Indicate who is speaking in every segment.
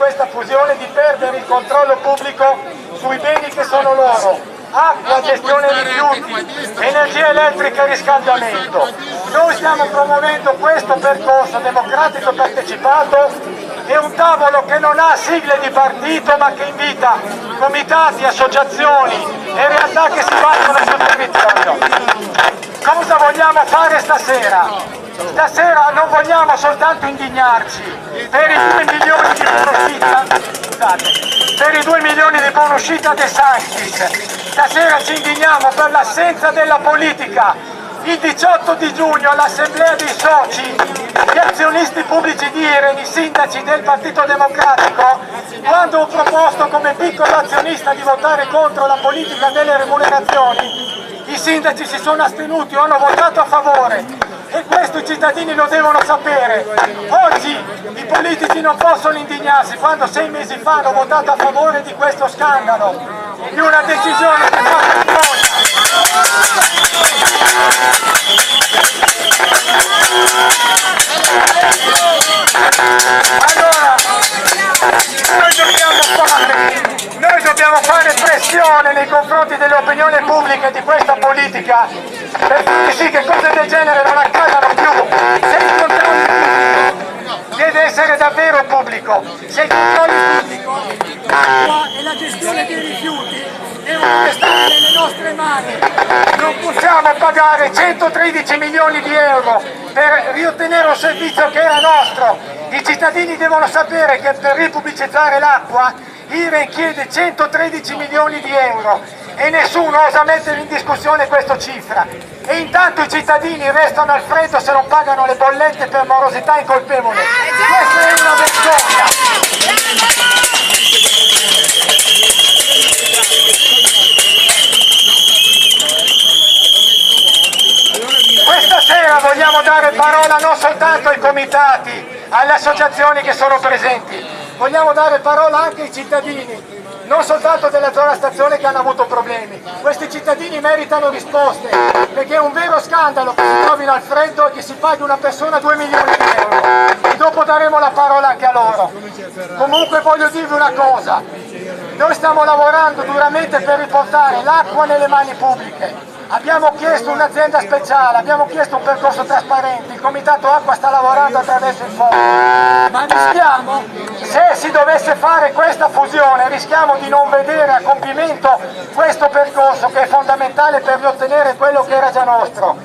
Speaker 1: questa fusione di perdere il controllo pubblico sui beni che sono loro: acqua, gestione rifiuti, energia elettrica e riscaldamento. Noi stiamo promuovendo questo percorso democratico partecipato e un tavolo che non ha sigle di partito ma che invita comitati, associazioni e realtà che si battono sul territorio. Cosa vogliamo fare stasera? Stasera non vogliamo soltanto indignarci per i 2 milioni di buonuscita, per i 2 milioni di buonuscita De Sanctis. Stasera ci indigniamo per l'assenza della politica. Il 18 di giugno all'assemblea dei soci, gli azionisti pubblici di Iren, i sindaci del Partito Democratico, quando ho proposto come piccolo azionista di votare contro la politica delle remunerazioni, i sindaci si sono astenuti o hanno votato a favore, e questo i cittadini lo devono sapere. Oggi i politici non possono indignarsi quando 6 mesi fa hanno votato a favore di questo scandalo, di una decisione che fa vergogna. Allora, noi dobbiamo fare pressione nei confronti dell'opinione pubblica e di questa politica per far sì che cose del genere non accadano più. Se il controllo deve essere davvero pubblico, se il controllo pubblico, l'acqua e la gestione dei rifiuti devono restare nelle nostre mani. Non possiamo pagare 113 milioni di euro per riottenere un servizio che era nostro. I cittadini devono sapere che per ripubblicizzare l'acqua Iren chiede 113 milioni di euro e nessuno osa mettere in discussione questa cifra. E intanto i cittadini restano al freddo se non pagano le bollette per morosità incolpevole. Questa è una vergogna. Questa sera vogliamo dare parola non soltanto ai comitati, alle associazioni che sono presenti, vogliamo dare parola anche ai cittadini, non soltanto della zona stazione che hanno avuto problemi. Questi cittadini meritano risposte, perché è un vero scandalo che si trovino al freddo e che si paghi una persona 2 milioni di euro. E dopo daremo la parola anche a loro. Comunque voglio dirvi una cosa, noi stiamo lavorando duramente per riportare l'acqua nelle mani pubbliche. Abbiamo chiesto un'azienda speciale, abbiamo chiesto un percorso trasparente, il Comitato Acqua sta lavorando attraverso il fondo, ma rischiamo, se si dovesse fare questa fusione, rischiamo di non vedere a compimento questo percorso che è fondamentale per riottenere quello che era già nostro.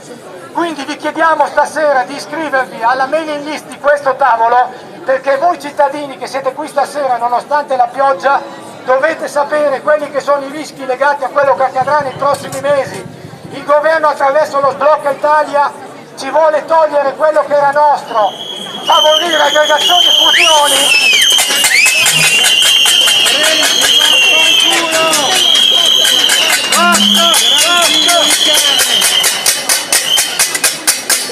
Speaker 1: Quindi vi chiediamo stasera di iscrivervi alla mailing list di questo tavolo, perché voi cittadini che siete qui stasera, nonostante la pioggia, dovete sapere quelli che sono i rischi legati a quello che accadrà nei prossimi mesi. Il governo attraverso lo sblocca Italia ci vuole togliere quello che era nostro, favorire aggregazioni e fusioni.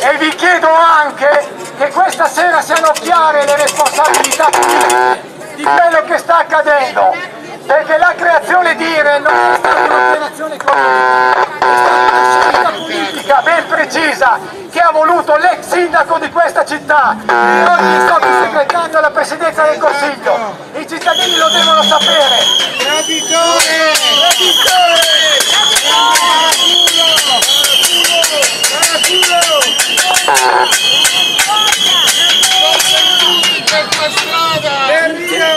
Speaker 1: E vi chiedo anche che questa sera siano chiare le responsabilità politiche di quello che sta accadendo, perché la creazione di Iren non è stata un'operazione economica, è stata una scelta politica ben precisa che ha voluto l'ex sindaco di questa città e oggi il sottosegretario alla presidenza del Consiglio. I cittadini lo devono sapere.
Speaker 2: Per